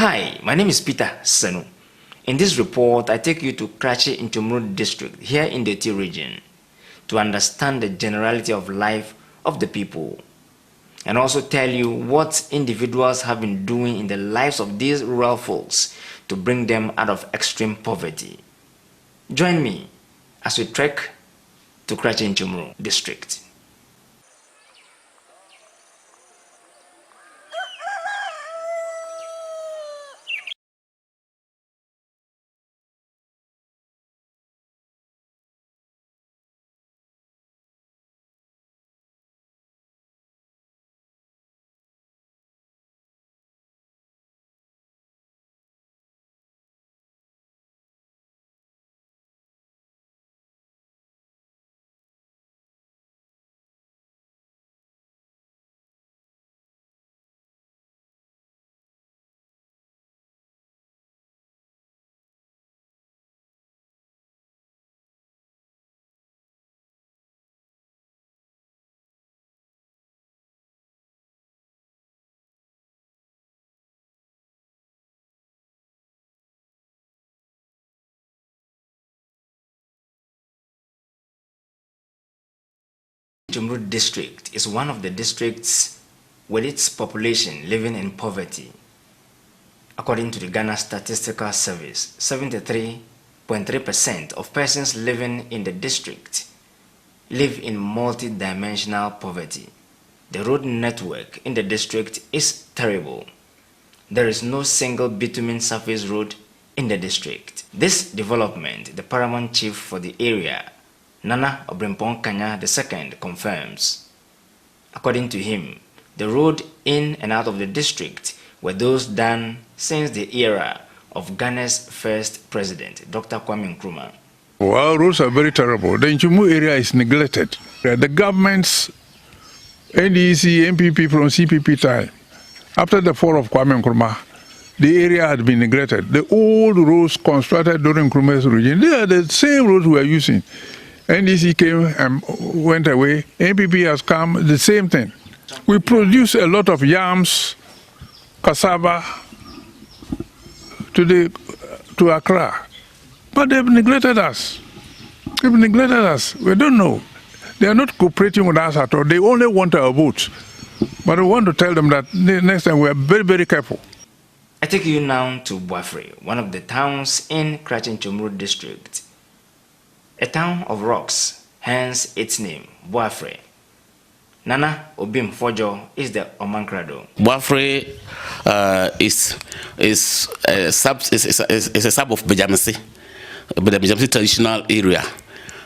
Hi, my name is Peter Senu. In this report, I take you to Krachi Inchumru district here in the T region to understand the generality of life of the people and also tell you what individuals have been doing in the lives of these rural folks to bring them out of extreme poverty. Join me as we trek to Krachi Inchumru district. Inchumru district is one of the districts with its population living in poverty. According to the Ghana Statistical Service, 73.3% of persons living in the district live in multi-dimensional poverty. The road network in the district is terrible. There is no single bitumen surface road in the district. This development, the paramount chief for the area, Nana Obrimpong Kanya II, confirms. According to him, the road in and out of the district were those done since the era of Ghana's first president, Dr. Kwame Nkrumah. Well, roads are very terrible. The Inchumru area is neglected. The government's NDC, MPP from CPP time, after the fall of Kwame Nkrumah, the area had been neglected. The old roads constructed during Nkrumah's regime, they are the same roads we are using. NDC came and went away. MPP has come, the same thing. We produce a lot of yams, cassava to Accra, but they've neglected us. They've neglected us. We don't know. They are not cooperating with us at all. They only want our votes. But we want to tell them that next time we are very, very careful. I take you now to Boafre, one of the towns in Krachi Inchumru district. A town of rocks, hence its name, Boafre. Nana Obim Fojo is the Omankrado. Boafre is a sub of Bejamisi, but the Bejamisi traditional area.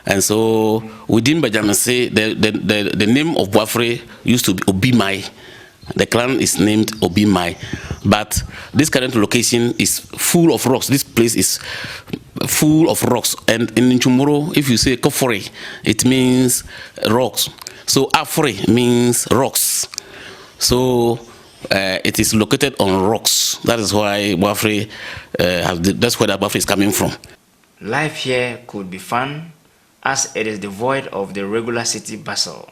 And so within Bejamisi, the name of Boafre used to be Obimai. The clan is named Obimai. But this current location is full of rocks. This place is full of rocks. And in Inchumru, if you say Kofore, it means rocks. So Afre means rocks. So it is located on rocks. That is why Boafre, that's where the Boafre is coming from. Life here could be fun, as it is devoid of the regular city bustle.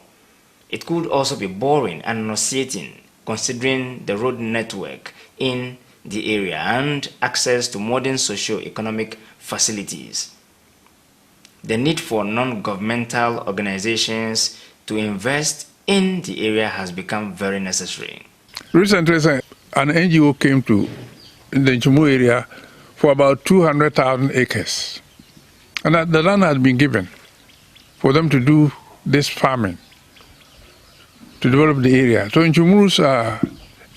It could also be boring and nauseating, considering the road network in the area and access to modern socio-economic facilities. The need for non-governmental organizations to invest in the area has become very necessary. Recently, an NGO came to the Inchumru area for about 200,000 acres. And the land has been given for them to do this farming, to develop the area. So Inchumrus are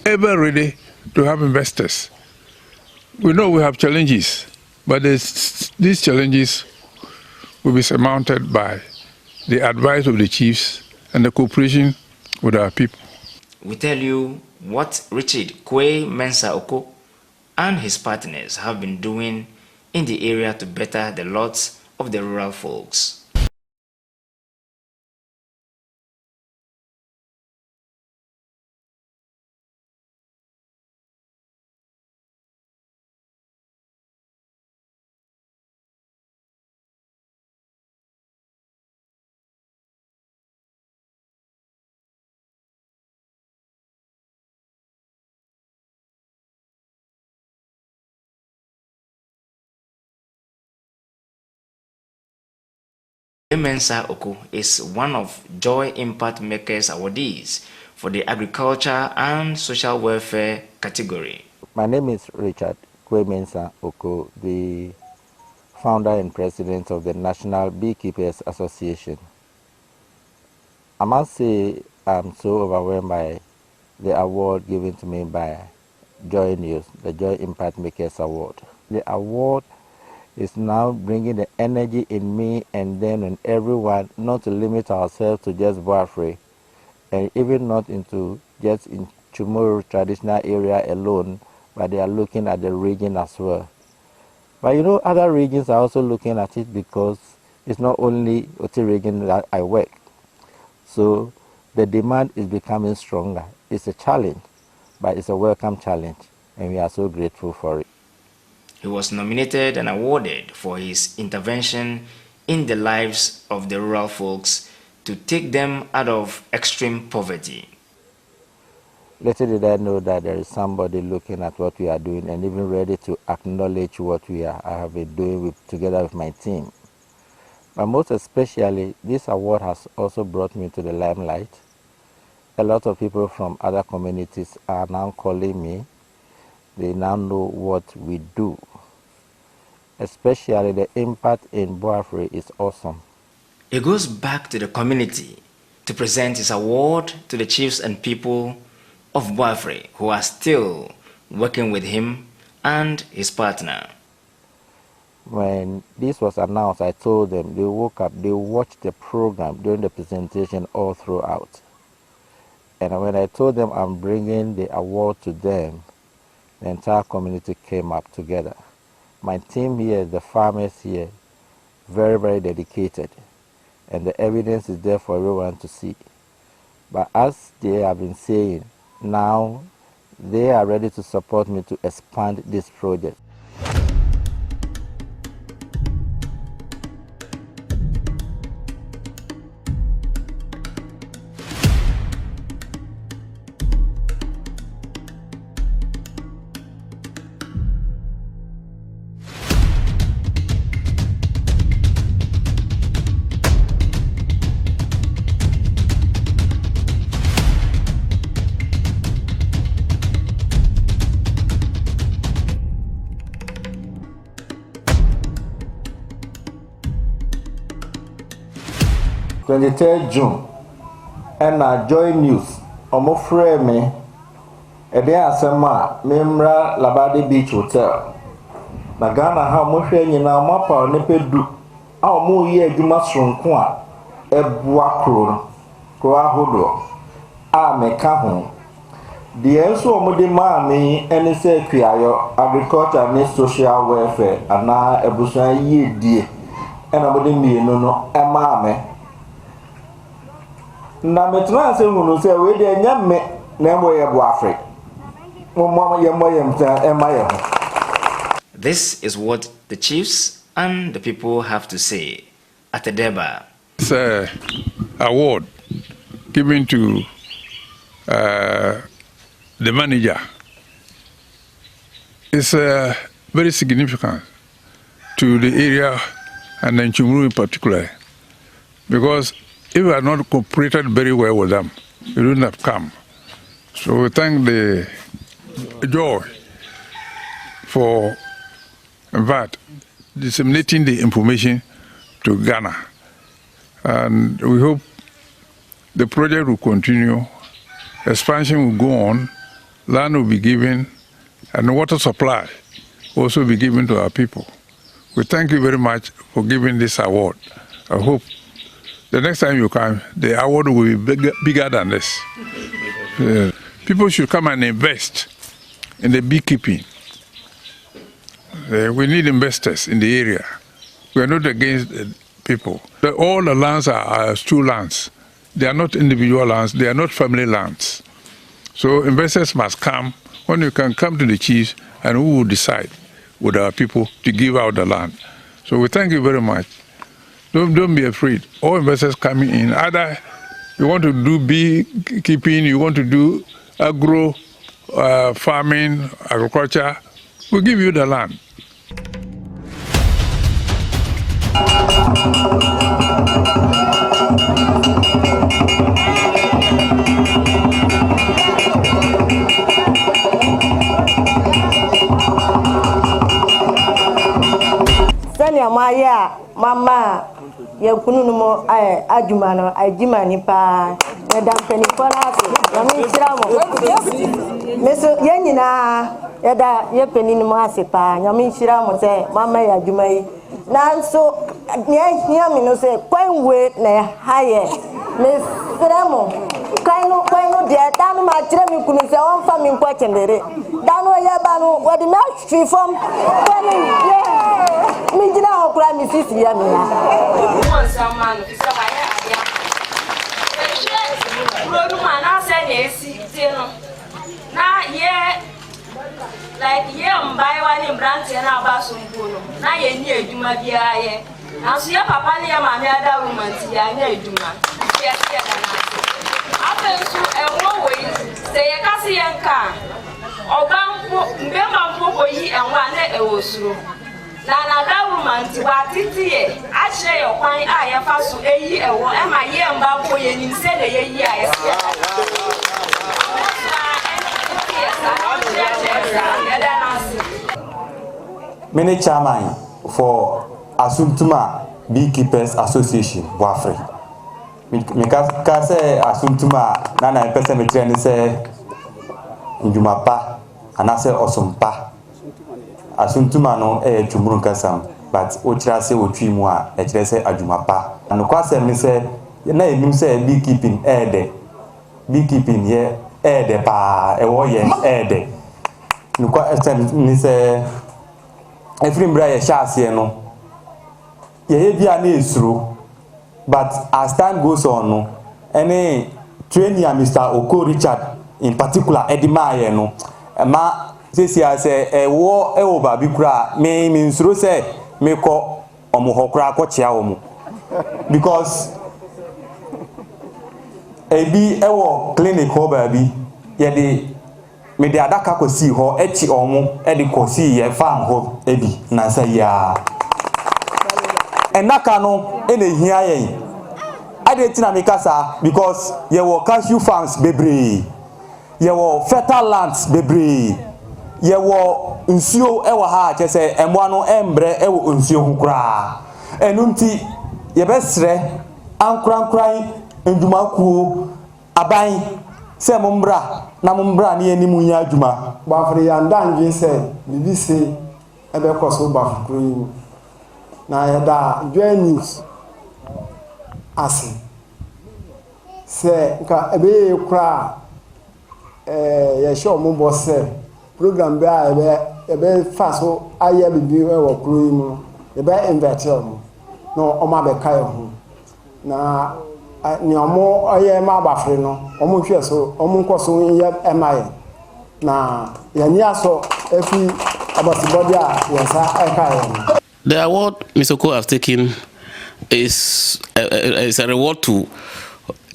ever ready to have investors. We know we have challenges, but these challenges will be surmounted by the advice of the chiefs and the cooperation with our people. We tell you what Richard Kwe Mensa Oko and his partners have been doing in the area to better the lots of the rural folks. Mensah Oko is one of Joy Impact Makers awardees for the Agriculture and Social Welfare category. My name is Richard Mensah Oko, the founder and president of the National Beekeepers Association. I must say I'm so overwhelmed by the award given to me by JoyNews, the Joy Impact Makers Award. The award is now bringing the energy in me and then in everyone not to limit ourselves to just Boafre and even not into just in Chumuru traditional area alone, but they are looking at the region as well. But you know, other regions are also looking at it because it's not only Oti region that I work. So the demand is becoming stronger. It's a challenge, but it's a welcome challenge, and we are so grateful for it. He was nominated and awarded for his intervention in the lives of the rural folks to take them out of extreme poverty. Little did I know that there is somebody looking at what we are doing and even ready to acknowledge what I have been doing together with my team. But most especially, this award has also brought me to the limelight. A lot of people from other communities are now calling me. They now know what we do. Especially the impact in Boafre is awesome. He goes back to the community to present his award to the chiefs and people of Boafre who are still working with him and his partner. When this was announced, I told them, they woke up, they watched the program during the presentation all throughout. And when I told them I'm bringing the award to them, the entire community came up together. My team here, the farmers here, very, very dedicated. And the evidence is there for everyone to see. But as they have been saying, now they are ready to support me to expand this project. June, and JoyNews, Boafre me, a day asema, Memra Labadi Beach Hotel. Na Ghana ha mohwe nyina mapa nepedu a omo ye adwuma sonko a ebua kro ahodo a meka ho de enso omo de maame ene se kwiayo agriculture and social welfare ana ebusan yedie ena mo de mienu no emaame na metran se hunu se we de nyame na mo ye Boafre mo ye mta emaye ho. This is what the chiefs and the people have to say at the Deba. It's an award given to the manager. It's very significant to the area and then Chumuru in particular, because if we had not cooperated very well with them, it wouldn't have come. So we thank the Joy for disseminating the information to Ghana. And we hope the project will continue, expansion will go on, land will be given, and water supply will also be given to our people. We thank you very much for giving this award. I hope the next time you come, the award will be bigger than this. People should come and invest in the beekeeping. We need investors in the area. We are not against people. All the lands are true lands. They are not individual lands. They are not family lands. So investors must come. When you can come to the chiefs, and we will decide with our people to give out the land. So we thank you very much. Don't be afraid. All investors coming in. Either you want to do beekeeping, you want to do agro farming, agriculture, we'll give you the land. sɛnea moayɛ mama yɛkunu no mo adwuma no agyima ni paa yɛda mpanimfo no ase nyame nhyira mo meso yɛn nyinaa yɛda yɛpani no mo ase paa nyame nhyira mo sɛ mama yɛ adwuma yi nanso yɛhia me no sɛ kwanwe na hayɛ mesrɛ mo kwan no deɛ da no makyerɛ me kunu sɛ ɔmfa me nkɔ kyendere da no yɛba no wɔde me ahwi fam kwan me gyina hɔ kora me sisi ya me ya like mbai wani branch na abasumbuno na ye ni eduma bia ye na so ye papa ne ye mama ada romanti ya nya eduma ye se da na apensu enwo wo yi se ye kasi ye nka obanko mbema mpopo yi enwa na ewosuro na da romanti wa titiye a kire ye kwan a ye fa so eyi ewo e ma ye mba ko ye nim se de ye yi a ye se Many chairman for Asuntuma Beekeepers Association, Boafre. Mika say Asuntuma, Nana person me train say Njumapa, and I say Osumpa. Asuntuma no Chumurun Kasam, but Otra say Uchimwa, say Ajumapa. And of course, me say, you know, say beekeeping, beekeeping, yeah, pa, a warrior, no question, me say. Every brother shall say no. Ye be an issue, but as time goes on, no, any trainee Mr. Oko Richard in particular, Edima, no, ma say I say a war over Bikra may means so say me call Omuhokra Kochiaomu because a be a clinic ho baby, ye de. Me de adaka ko si ho echi omo e de ko si ye farm ho ebi na say ya enaka no e na hia yen ade tina me kasa because ye wo cashew farms bebre ye wo fertile lands bebre ye wo nsuo e wo ha che say emwa no embre e wo nsuo hu kra enunti ye besre ankran ndumakuo aban se mombra na mombra ne animu nya adwuma Boafre ya ndanje se bibi se ebe koso Boafre yi na ya da JoyNews ase se nka ebe kura ya show mo bo se program be a ebe faso aye bibi e wo kuro yi mu ebe invite mo no o ma be kai ho na ni omo oye ma Boafre no omo hwe so omo nkoso ye emaye na ya ni aso efi abasibodi a yensa ekaye. The award Mr. Ko has taken is a reward to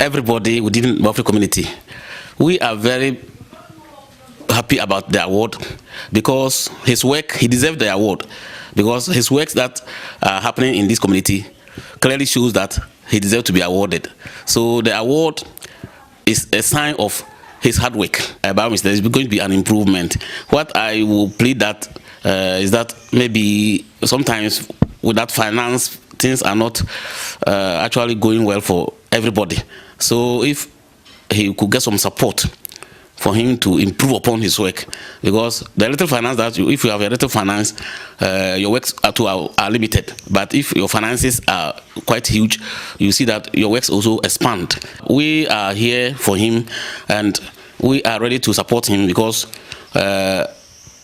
everybody within the Boafre community. We are very happy about the award because his work, he deserves the award because his works that are happening in this community clearly shows that he deserves to be awarded. So the award is a sign of his hard work. There is going to be an improvement. What I will plead that is that maybe sometimes with that finance, things are not actually going well for everybody. So if he could get some support for him to improve upon his work, because the little finance that if you have a little finance, your works are limited. But if your finances are quite huge, you see that your works also expand. We are here for him, and we are ready to support him because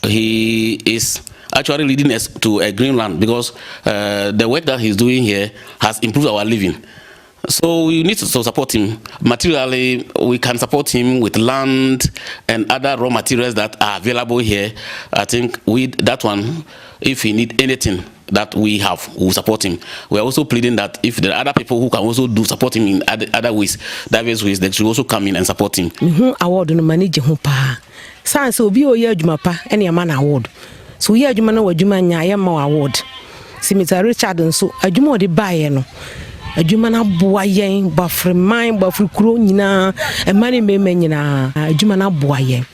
he is actually leading us to a green land, because the work that he's doing here has improved our living. So we need to support him. Materially, we can support him with land and other raw materials that are available here. I think with that one, if he need anything that we have, we'll support him. We are also pleading that if there are other people who can also support him in other ways, diverse ways, they should also come in and support him. Award no manage ho pa. Sans obi o ye adwuma pa ene ya man award. So ye adwuma na wadwuma nya ya ma award. Si Mr. Richard nso adwuma odi baaye no. Adwuma na boa yen Boafre man Boafre kuro nyina emane meme nyina adwuma na boa yen.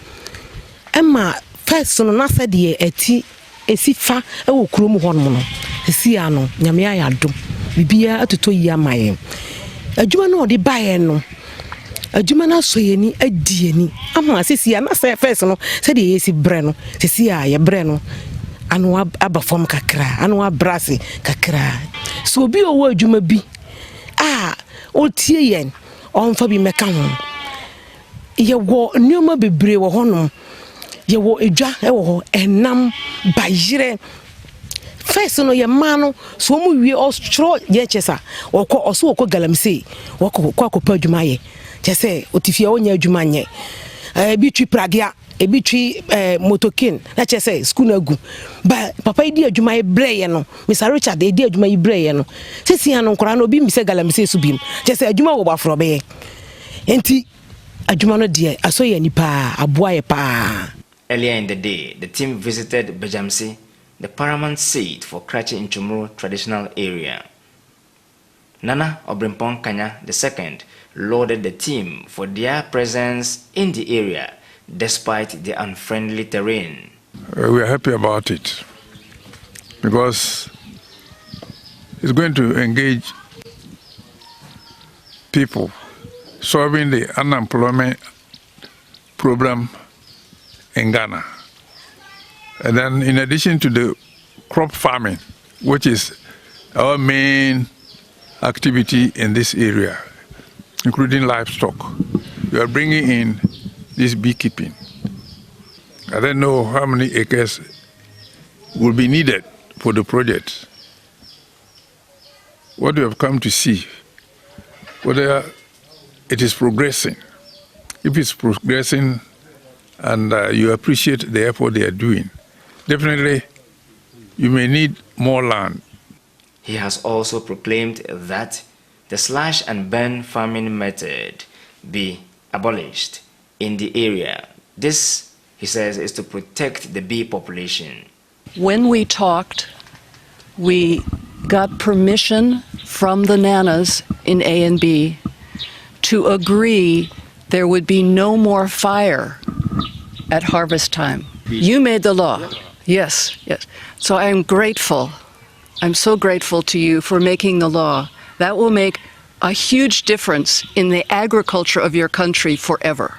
Emma first no na se de eti esifa e wo kuro mu hono no sisi ano nyame ayado bibia atoto yi amaye adwuma no odi bae no adwuma na so yeni adi yeni ama sisi ana se first no se de yesi bre no sisi a ye bre no anu aba form kakra anu abrase kakra so obi owo adwuma bi otie yen onfa bi meka ho ye wo nneoma bebre wo honom ye wo edwa e wo enam bayire first no ye ma no so mu wie ostro ye chesa woko oso woko galamse woko akopa adwuma ye chese otifia wonya adwuma nye bi twi pragia ebi twi motokin na chese school na gu ba papa idi adwuma ye breye no Mr. Richard idi adwuma ye breye no sesi anu nkora no bi mise galamse su bim chese adwuma wo Boafre be enti adwuma no de aso ye nipa aboa ye pa. Earlier in the day, the team visited Bejamsi, the paramount seat for Krachi Nchumuru traditional area. Nana Obrimpong Kanya II lauded the team for their presence in the area despite the unfriendly terrain. We are happy about it because it's going to engage people solving the unemployment problem in Ghana. And then in addition to the crop farming, which is our main activity in this area, including livestock, we are bringing in this beekeeping. I don't know how many acres will be needed for the project. What we have come to see, whether it is progressing. If it's progressing and you appreciate the effort they are doing, definitely you may need more land. He has also proclaimed that the slash and burn farming method be abolished in the area. This, he says, is to protect the bee population. When we talked, we got permission from the nanas in A and B to agree there would be no more fire at harvest time. You made the law. Yes, yes. So I am grateful. I'm so grateful to you for making the law. That will make a huge difference in the agriculture of your country forever.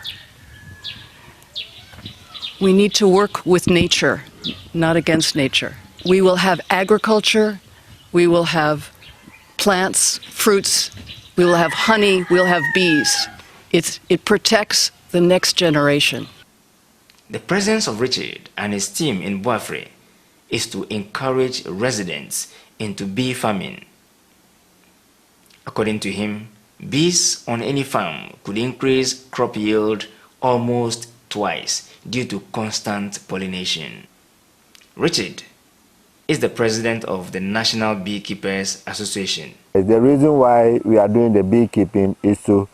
We need to work with nature, not against nature. We will have agriculture, we will have plants, fruits, we will have honey, we'll have bees. It protects the next generation. The presence of Richard and his team in Boafre is to encourage residents into bee farming. According to him, bees on any farm could increase crop yield almost twice due to constant pollination. Richard is the president of the National Beekeepers Association. The reason why we are doing the beekeeping is to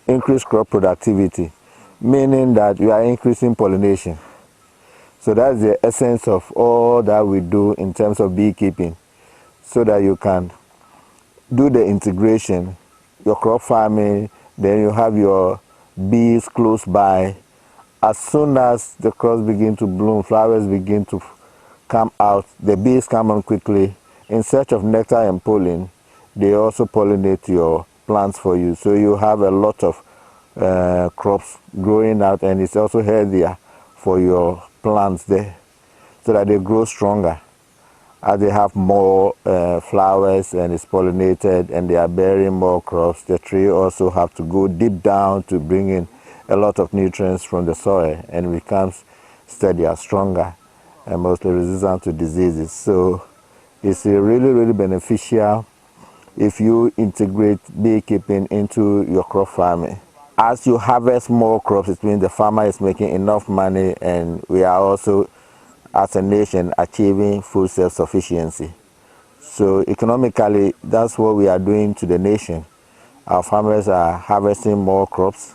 increase crop productivity, meaning that we are increasing pollination. So that's the essence of all that we do in terms of beekeeping, so that you can do the integration, your crop farming, then you have your bees close by. As soon as the crops begin to bloom, flowers begin to come out, the bees come on quickly in search of nectar and pollen. They also pollinate your plants for you, so you have a lot of crops growing out, and it's also healthier for your plants there, so that they grow stronger as they have more flowers and it's pollinated and they are bearing more crops. The tree also have to go deep down to bring in a lot of nutrients from the soil, and becomes steadier, stronger, and mostly resistant to diseases. So it's really beneficial if you integrate beekeeping into your crop farming. As you harvest more crops, it means the farmer is making enough money, and we are also, as a nation, achieving food self-sufficiency. So economically, that's what we are doing to the nation. Our farmers are harvesting more crops,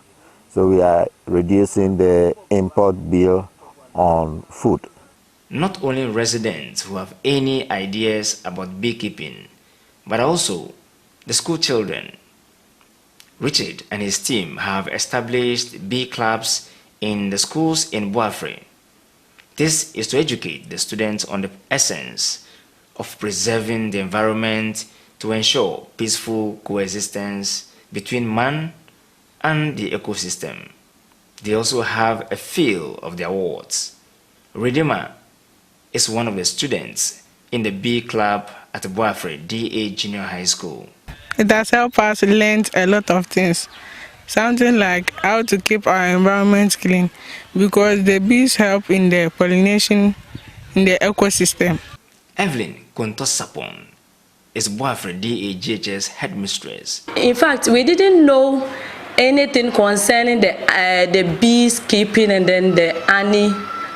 so we are reducing the import bill on food. Not only residents who have any ideas about beekeeping, but also the school children. Richard and his team have established bee clubs in the schools in Boafre. This is to educate the students on the essence of preserving the environment to ensure peaceful coexistence between man and the ecosystem. They also have a feel of the awards. Redeemer is one of the students in the B Club at Boafre DA Junior High School. It has helped us learn a lot of things. Something like how to keep our environment clean, because the bees help in the pollination in the ecosystem. Evelyn Kontosapon is Boafre DA GHS headmistress. In fact, we didn't know anything concerning the bees keeping and then the honey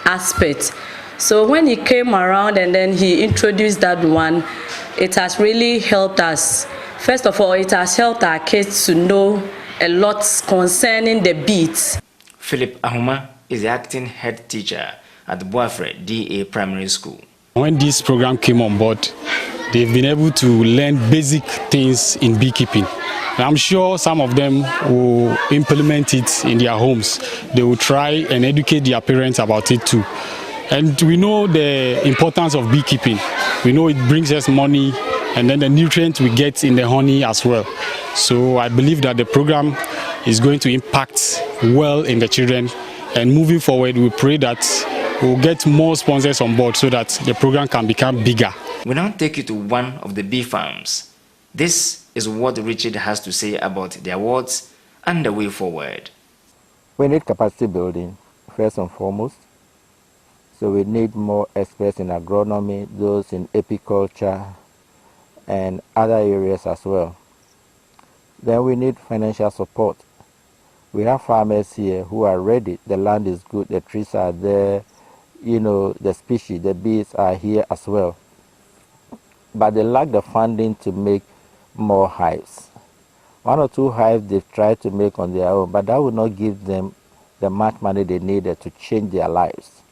aspect. So when he came around and then he introduced that one, it has really helped us. First of all, it has helped our kids to know a lot concerning the bees. Philip Ahuma is the acting head teacher at Boafre DA Primary School. When this program came on board, they've been able to learn basic things in beekeeping. And I'm sure some of them will implement it in their homes. They will try and educate their parents about it too. And we know the importance of beekeeping. We know it brings us money and then the nutrients we get in the honey as well. So I believe that the program is going to impact well in the children. And moving forward, we pray that we'll get more sponsors on board so that the program can become bigger. We now take you to one of the bee farms. This is what Richard has to say about the awards and the way forward. We need capacity building, first and foremost. So we need more experts in agronomy, those in apiculture, and other areas as well. Then we need financial support. We have farmers here who are ready. The land is good, the trees are there, you know, the species, the bees are here as well. But they lack the funding to make more hives. 1 or 2 hives they've tried to make on their own, but that will not give them the much money they needed to change their lives.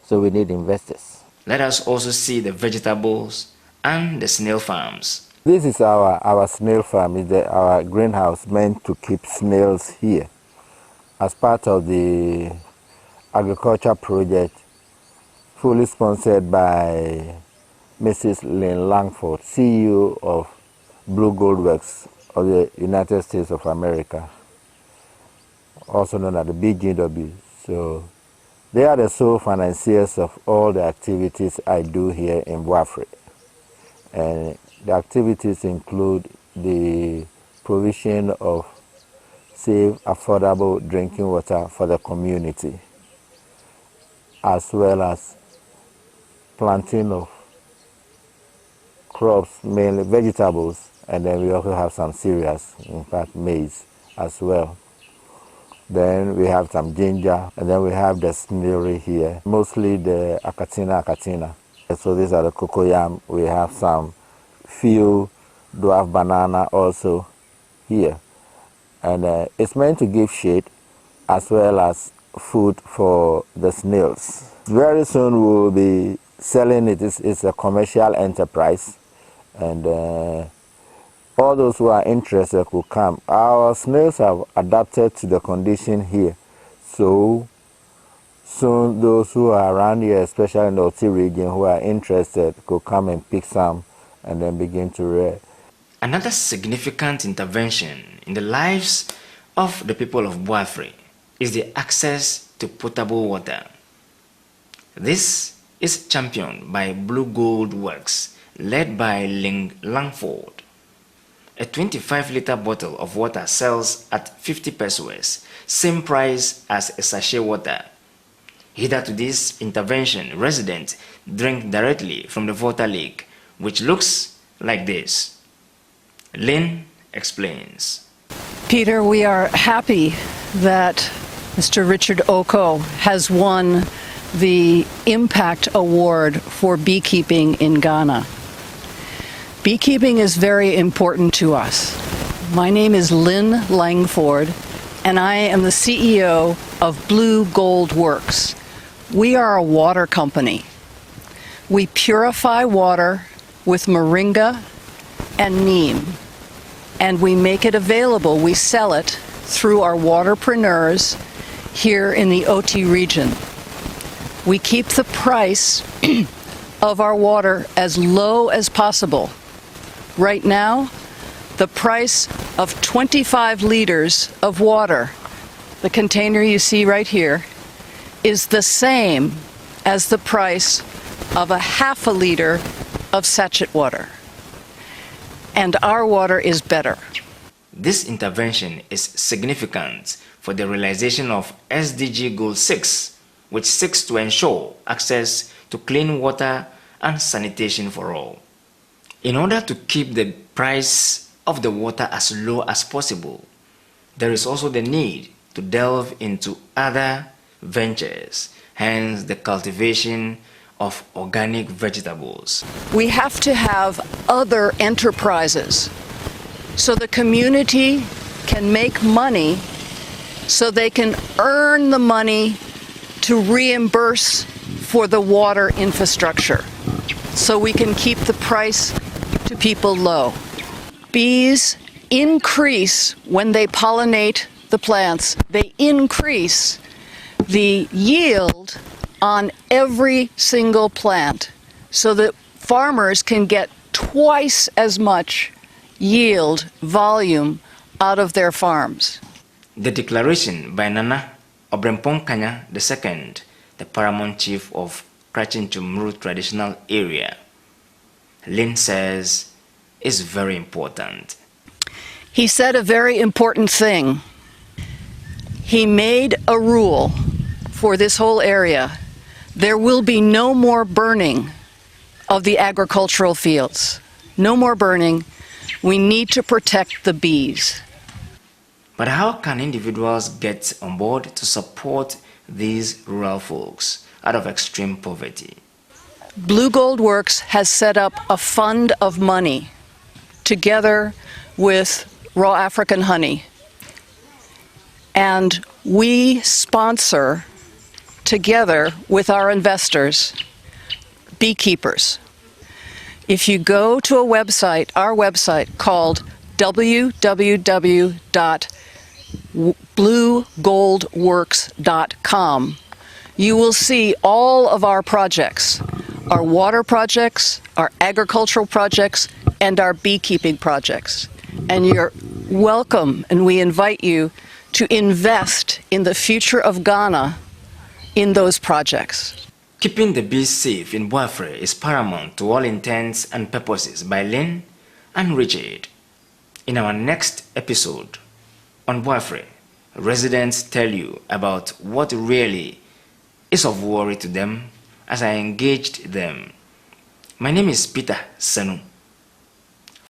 So we need investors. Let us also see the vegetables and the snail farms. This is our snail farm. It's our greenhouse meant to keep snails here as part of the agriculture project fully sponsored by Mrs. Lynn Langford, CEO of Blue Gold Works of the United States of America, also known as the BGW. So they are the sole financiers of all the activities I do here in Boafre. And the activities include the provision of safe, affordable drinking water for the community, as well as planting of crops, mainly vegetables, and then we also have some cereals, in fact maize as well. Then we have some ginger, and then we have the snailry here, mostly the acatina. So these are the cocoyam. We have some few dwarf banana also here. And it's meant to give shade as well as food for the snails. Very soon we will be selling it. It's a commercial enterprise. And all those who are interested will come. Our snails have adapted to the condition here. So soon those who are around here, especially in the Oti region, who are interested, could come and pick some and then begin to rear. Another significant intervention in the lives of the people of Boafre is the access to potable water. This is championed by Blue Gold Works, led by Lynn Langford. A 25-liter bottle of water sells at 50 pesos, same price as a sachet water. Hitherto this intervention, residents drink directly from the water lake, which looks like this. Lynn explains. Peter, we are happy that Mr. Richard Oko has won the Impact Award for beekeeping in Ghana. Beekeeping is very important to us. My name is Lynn Langford, and I am the CEO of Blue Gold Works. We are a water company. We purify water with moringa and neem, and we make it available. We sell it through our waterpreneurs here in the Oti region. We keep the price of our water as low as possible. Right now, the price of 25 liters of water, the container you see right here, is the same as the price of a half a liter of sachet water. And our water is better. This intervention is significant for the realization of SDG Goal 6, which seeks to ensure access to clean water and sanitation for all. In order to keep the price of the water as low as possible, there is also the need to delve into other ventures, hence the cultivation of organic vegetables. We have to have other enterprises so the community can make money, so they can earn the money to reimburse for the water infrastructure, so we can keep the price to people low. Bees increase when they pollinate the plants. They increase the yield on every single plant so that farmers can get twice as much yield, volume out of their farms. The declaration by Nana Obrempong Kanya II, the paramount chief of Krachinchumru traditional area, Lynn says, is very important. He said a very important thing. He made a rule for this whole area. There will be no more burning of the agricultural fields. No more burning. We need to protect the bees. But how can individuals get on board to support these rural folks out of extreme poverty? Blue Gold Works has set up a fund of money together with Raw African Honey. And we sponsor, together with our investors, beekeepers. If you go to a website, our website called www.bluegoldworks.com, you will see all of our projects, our water projects, our agricultural projects, and our beekeeping projects. And you're welcome, and we invite you to invest in the future of Ghana in those projects. Keeping the bees safe in Boafre is paramount to all intents and purposes by Lynn and Richard. In our next episode on Boafre, residents tell you about what really is of worry to them as I engaged them. My name is Peter Sanu.